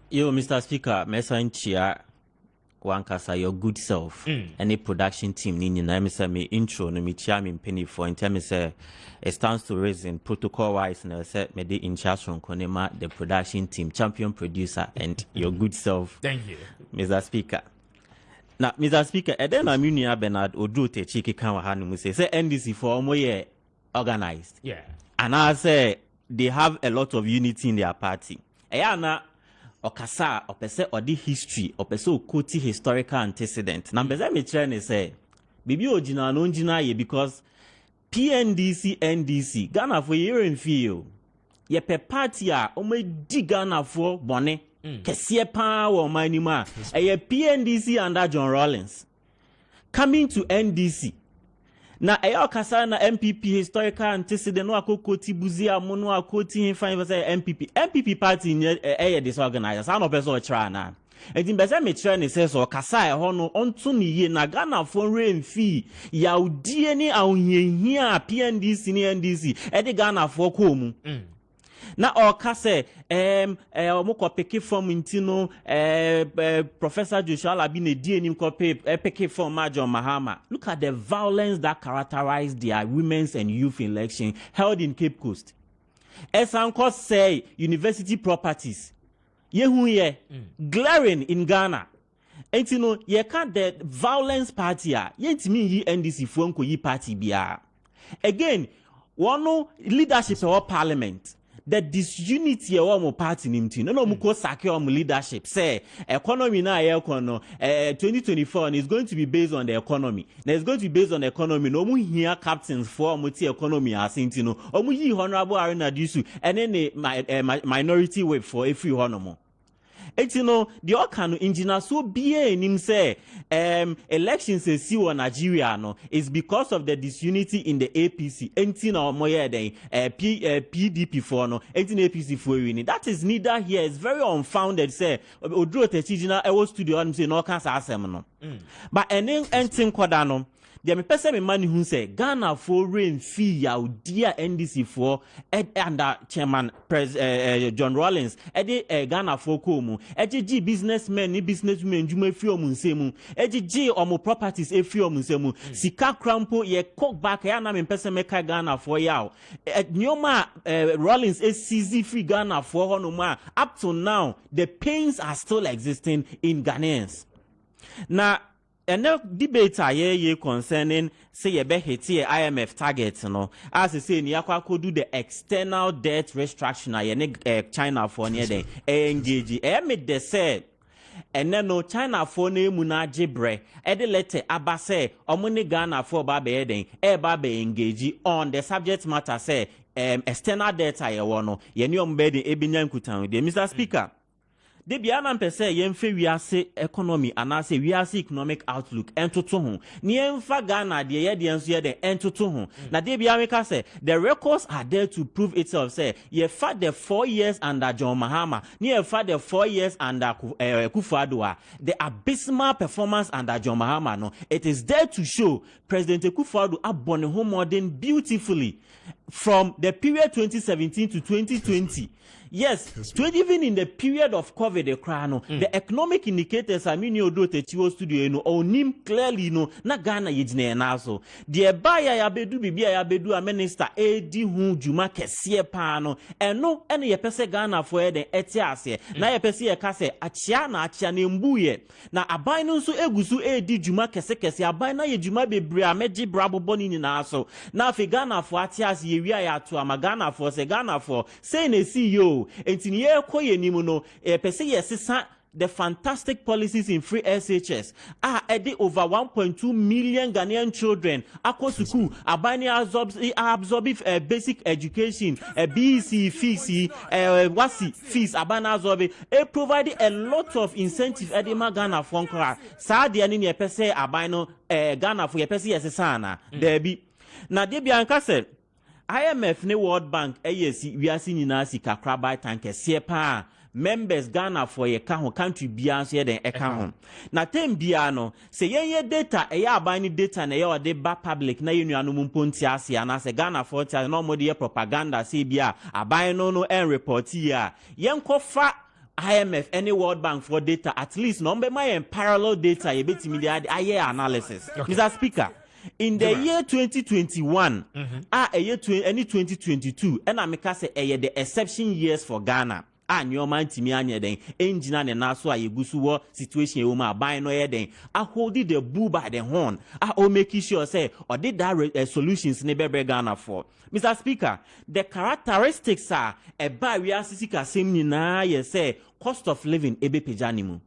Yo, Mr. Speaker, Mesan Chia Wankasa, your good self, any production team, Nini, I say me intro, no me chia me penny for in terms say it stands to reason protocol wise, and I said me the in charge from Konema, the production team, champion producer, and your good self. Thank you, Mr. Speaker. Now, Mr. Speaker, and then I'm Unia Bernard Odute Chiki Kanwahanu say NDC for more year organized. Yeah. And I say they have a lot of unity in their party. Ayana Okasa, opese or the history, opese okoti historical antecedent. Na mbeze me try say, bibi ojina no njina ye because PNDC, NDC, Ghana for year and feel. Ye pe party a ome di Ghana for bone. Kesiye pa wo manima. Ye PNDC under John Rawlings. Coming to NDC. Na okasa na MPP historical antecedent no akokoti buzi amono akoti hifan say MPP party disorganized sa no person try na edin be say me try ne say so okasa ho no onto ne ye na Ghana for remfi yaudie ni awhehia PNDC ni NDC e Ghana for ko mu na okase omoko peke form intino Professor Joshua Alabi ne die nim ko peke form Major Mahama. Look at the violence that characterized their women's and youth election held in Cape Coast. Esanko say university properties yehu ye glaring in Ghana. Entino ye can the violence party a yentimi yi NDC fo nko yi party bia. Again, one leadership of parliament. The disunity of our party nimti no muko sake om leadership say economy na econo 2024 is going to be based on the economy. Now it's going to be based on the economy. No mu here captains for multi economy asinti no omu yi honorable Arena Disu and then minority whip for every honomo. Etino the okano engineer so be nim say elections e si on Nigeria no is because of the disunity in the APC entina omoye den PDP for no entina APC for win. That is neither here. It's very unfounded say oduro techijina e wo studio am say no can say asem no but entin kwada no the me person me man who say Ghana for rain fee yaudia NDC for under chairman John Rawlings Ghana for komu G businessmen ni businesswomen juma fi omu nsemu G omo properties e fi omu nsemu sika krampo ye cock back ya na me person make Ghana for yaw nyoma Rawlings seize free Ghana for honoma up to now the pains are still existing in Ghanaians. Now and no debate ye concerning say ye be hit IMF targets no as I say ni akwa do the external debt restructuring ye China for near den engage made the say and then no China for ne mu na gibre e de letter aba say omuni Ghana for ba be den ba be engage on the subject matter say external debt ye wono ye ni ombedi ebinya nkutan de Mr. Speaker. De biana mpese yemfe wiase economy anase wiase economic outlook entoto ho ne yemfa Ghana de ye de enso ye de entoto ho na de bia me ka say the records are there to prove itself say ye fa the 4 years under John Mahama ne ye fa the 4 years under Kufuor the abysmal performance under John Mahama no it is there to show President Kufuor abone home modern beautifully from the period 2017 to 2020. Yes, even in the period of COVID, the economic indicators I mean you do the studio no onim clearly no na Ghana yijne na so. The buyer ya bedu bibia ya bedu a minister edi hu juma kese pa no eno ene ye pese Ghana for e den eti ase na ye pese ye ka se achia na mbuye na aban no nso egusu edi juma kese aban na ye juma bebre a meji brabo ni na so na afi Ghana for ati ase ye wi ya to ama Ghana for say Ghana for say na CEO entini ye koye nimu no pese ye sesa the fantastic policies in free SHS over 1.2 million Ghanaian children akọ school abani absorb basic education BEC fees wasi fees abana absorb provide a lot of incentive edema Ghana for nkra sa de ani ne pese abano Ghana for ye pese ye sesa na there be na de bia nka se IMF ne World Bank AEC wiase nyina sika kraba tanke pa members Ghana for ye ka ho country bia so ye den eka ho na tem bia no se ye data abani data na ye ode ba public na ye nuanu mponti ase ana se Ghana for tia no mo de propaganda se bia aban no en report ya ye nkofa IMF any World Bank for data at least number my parallel data you bet me the analysis. Mr. Speaker, in the year 2021 a year 2022 and I make say the exception years for Ghana. Your man to me anya den engine and naso a yegusu situation you ma buy no ye den I hold the bull by the horn I make sure say or did that solutions never Ghana for. Mr. Speaker, the characteristics are a barrier sisika same ni na ye say cost of living ebe pejanimu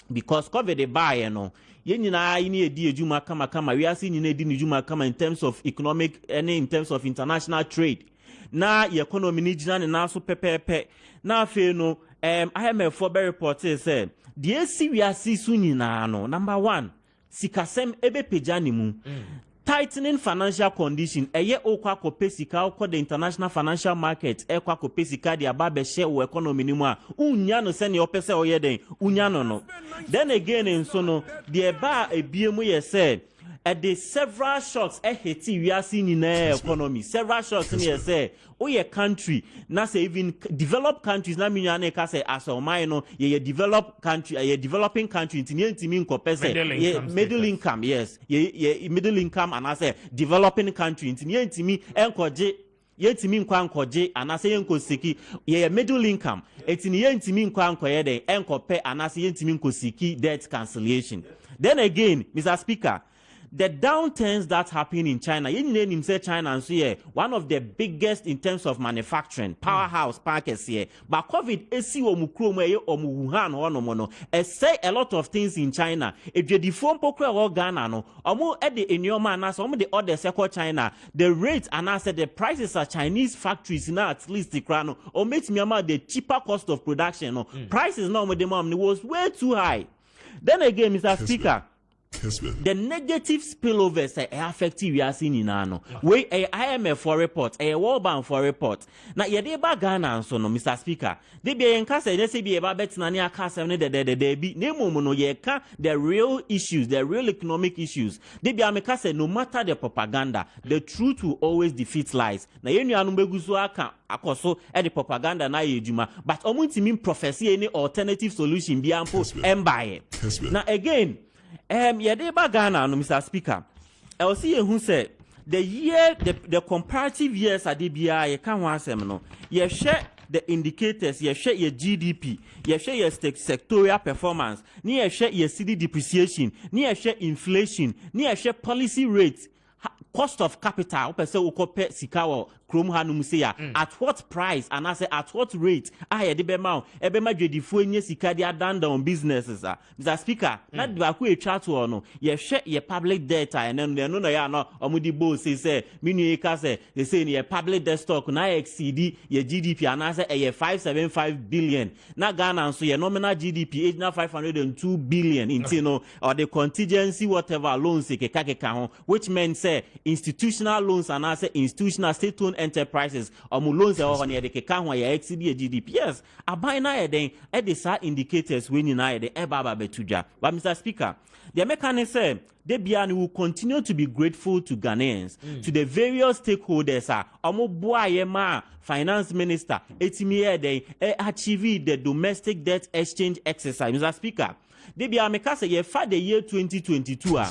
because COVID the buy no ye nyina yi ne edi ejuma kama we are seeing ni edi ejuma kama in terms of economic and in terms of international trade. Na your economy ni jina ne na so pepepe na fe no IMF for report say the AC we are see so nyina no number 1 sikasem ebe pejani mu tightening financial condition eye okwa kope sika okwa the international financial market ekwa kope sika dia ba be share wo economy ni mu a unya no se ne opese oye den unya no then again in so no the ba ebiemu ye say at the several shocks heti we are seeing in the economy several shocks in here say oh your country na say even developed countries na minya na ka say as o man no ye developed country ye developing country ntimi nkope say middle income yes ye middle income and I say developing country ntimi enkoje yetimi nkwa nkoje anase yenkosiki ye middle income etini yentimi nkwa nkoye den enkope anase yentimi nkosiki debt cancellation. Then again Mr. Speaker, the downturns that happen in China, you name him say China and so yeah, one of the biggest in terms of manufacturing, powerhouse parkers here. But COVID esi omukromo omu Wuhan no mono. Say a lot of things in China. If you deform pokra or Ghana no, omu ede inyoma na so omu the other sector China, the rate and I said the prices are Chinese factories now at least the crown or makes me about the cheaper cost of production. No prices no the mom it was way too high. Then again, Mr. Speaker. The negative spillovers affecting we are seeing in ano. We IMF for report, a World Bank for report. Now ye de ba Ghana so no Mr. Speaker. They be enka say they say be eba bet na nia ka say de be name no ye ka the real issues, the real economic issues. They be ameka say no matter the propaganda, the truth will always defeat lies. Na ye nua no beguso aka akoso the propaganda na ye juma, but omuntimi prophecy any alternative solution bi ampo embaye. Now again Yadeba Ghana, no, Mr. Speaker. I'll see who said the comparative years at DBI, you can't want them, no. You share the indicators, you share your GDP, you share your sectorial performance, you share your city depreciation, you share inflation, you share policy rates, cost of capital, at what price and I say at what rate down businesses Mr. Speaker not do a chat no you share your public data and then they know ya no omudi say they say your public debt stock na exceed your GDP and I say 575 billion na Ghana so your nominal GDP is now 502 billion in or the contingency whatever loans which means say institutional loans and I say institutional state-owned enterprises or loans or near the Kekahwa exceed GDP. Yes, a buy na den edisa indicators when you na the ebaba betuja. But Mr. Speaker, the Americans say they will continue to be grateful to Ghanaians, to the various stakeholders. Finance Minister, achieve the domestic debt exchange exercise. Mr. Speaker, they be say for the year 2022.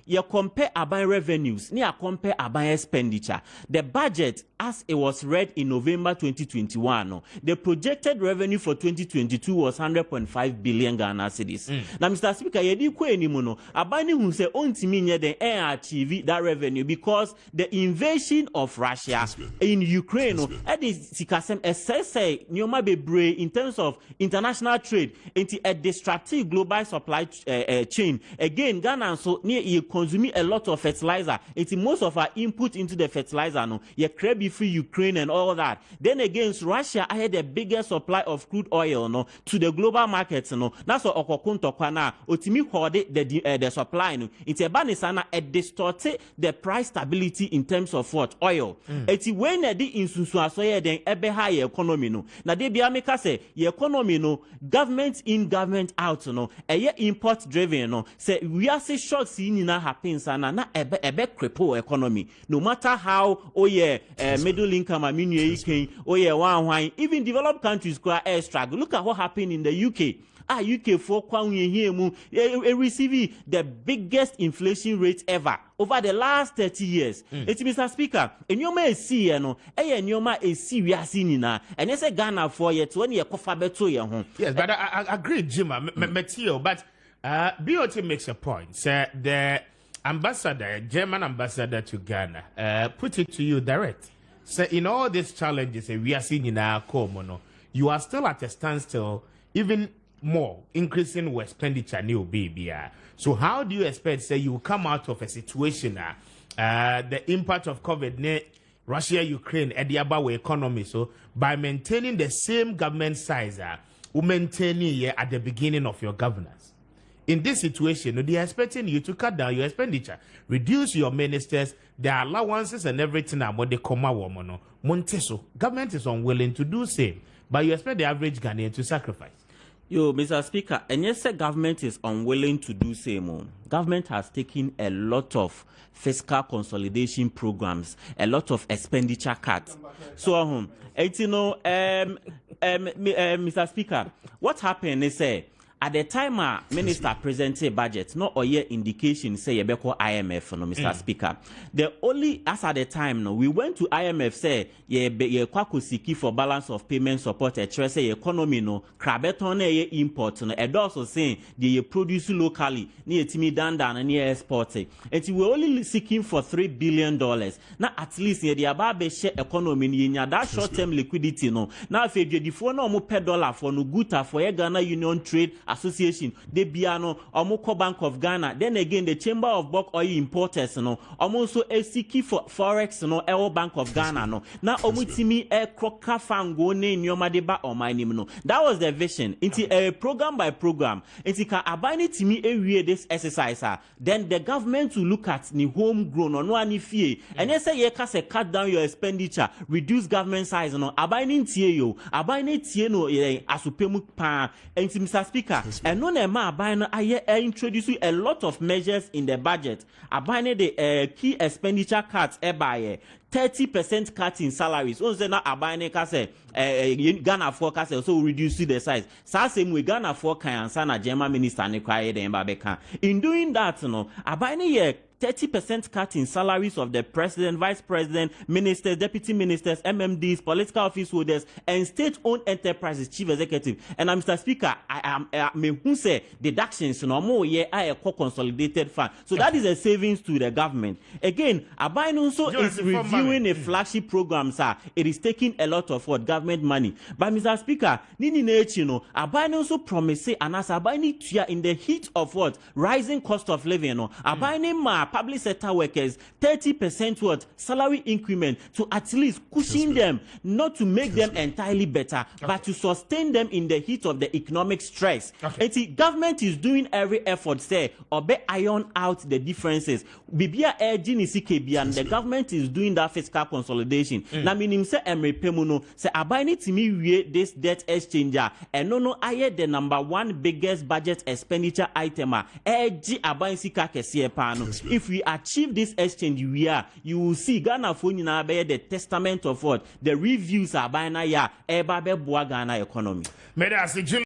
You compare Aban revenues, you compare Aban expenditure. The budget, as it was read in November 2021, the projected revenue for 2022 was 100.5 billion Ghana cedis. Now, Mr. Speaker, you didn't quite anymore. Abani who say only the achieve that revenue because the invasion of Russia in Ukraine, in terms of international trade, into a destructive global supply chain. Again, Ghana so near consuming a lot of fertilizer. It's most of our input into the fertilizer. No, you crabby free Ukraine and all that. Then against Russia, I had the biggest supply of crude oil. No, to the global markets. No, that's what Okokunto Kwana. Otimi hoarded the supply. No, it's a banisana. It distorted the price stability in terms of what oil. It's when the insusu asoye then ebe high economy. No, na de biameka say the economy. No, government in, government out. No, import driven. No, say we are say short seeing na happens and na ebe cripple economy. No matter how middle income even developed countries struggle. Look at what happened in the UK. UK for receiving the biggest inflation rate ever over the last 30 years. It's Mr. Speaker, and you may see, and you may see we are seeing now, and it's a Ghana for yet when you cover better your home. Yes, but I agree, Jim, but BOT makes a point. Sir, the ambassador, German ambassador to Ghana, put it to you direct. So in all these challenges we are seeing in our common, you are still at a standstill, even more increasing expenditure new baby. So how do you expect say you come out of a situation the impact of COVID, Russia, Ukraine, and the about economy, so by maintaining the same government size, maintaining at the beginning of your governance? In this situation, they are expecting you to cut down your expenditure, reduce your ministers, their allowances and everything about the comma woman. Monteso, government is unwilling to do same, but you expect the average Ghanaian to sacrifice. Yo, Mr. Speaker, and yes, the government is unwilling to do same. Government has taken a lot of fiscal consolidation programs, a lot of expenditure cuts. So, Mr. Speaker, what happened is at the time minister presented budget, no or indication say you beko IMF no Mr. Speaker. The only as at the time no we went to IMF say ye kwako siki for balance of payment support a say economy no krabeton na ye import no e also saying they produce locally ni etimi dandan na export it. And we only seeking for $3 billion. Now at least ye the aba share economy ni nya that short term liquidity no. Now if you the phone no mo per dollar for no good for ye Ghana Union Trade Association, the Biano, Omoko Bank of Ghana, then again the Chamber of Bulk Oil Importers, no, also a Siki for Forex, no, Air Bank of Ghana, no. Now Omutimi a Kroka Fango name Yomadeba or my name, no. That was the vision. Into a program by program. Into ka abani to me every this exercise, then the government will look at the homegrown or no any fee. And they say you can cut down your expenditure, reduce government size, no, abani tie yo, abani tie no asupemu pa. And Mr. Speaker, and no I introduce a lot of measures in the budget. Abine the key expenditure cuts by 30% cut in salaries. Also now abine kase Ghana forecast also reduce the size. Same we Ghana forecast and German minister ne kwaye de mbabeka. In doing that, no abine 30% cut in salaries of the president, vice president, ministers, deputy ministers, MMDs, political office holders, and state-owned enterprises, chief executive. And Mr. Speaker, I may say deductions no more I consolidated fund. So that is a savings to the government. Again, Abainuso is reviewing a flagship program, sir. It is taking a lot of what government money. But Mr. Speaker, Nini Nechino, Abainuso promise and as Abaini Tia in the heat of what rising cost of living, no Abaini public sector workers 30% what salary increment to at least cushion them, not to make them entirely better, but to sustain them in the heat of the economic stress. And the government is doing every effort, say, or be iron out the differences. Bibia and the government is doing that fiscal consolidation. Now, meaning say Emre Pemuno say abide to me this debt exchanger and no I the number one biggest budget expenditure item. If we achieve this exchange, you will see Ghana phone the testament of what the reviews are buying Ghana economy.